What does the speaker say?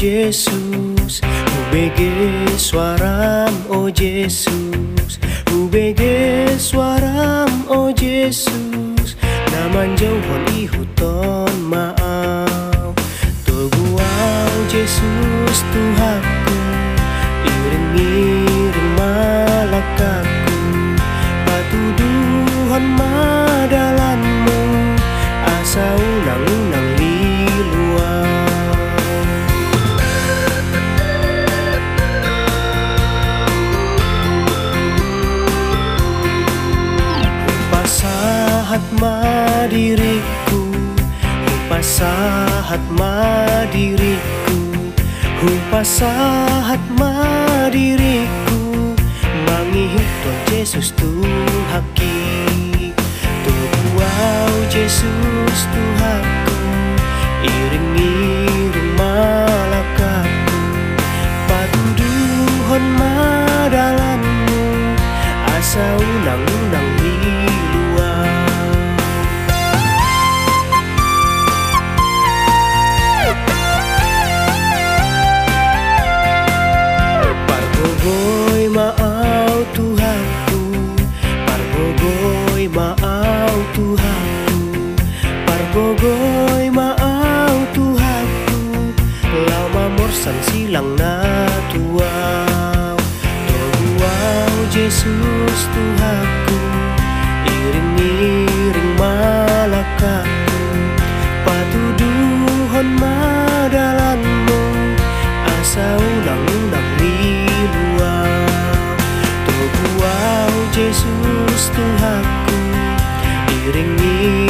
Jesus, hubege suaram oh Jesus, hubege suaram oh Jesus, naman jauhon ihuton maaf. Tuguau Jesus Tuhanku, iring-iring malakaku, patuduhan madalanmu, asa unang-unang liluang. Hupasahat madiriku, hupasahat madiriku, hupasahat madiriku, mangihut Jesus Tuhaki. Tuguau Jesus Tuhanku, iring-iring malakaku, patuduhon madalanmu, asa unang-unang liluang. Pargogoy maaw Tuhanku, pargogoy maaw Tuhanku, pargogoy maaw Tuhanku, lau mamorsan silang natuaw. Tuguau Jesus Tuhanku, iring-iring malakaku, patuduhon madalanmu, asa unang-unang liluang. Tuguau Jesus Tuhanku, iring-iring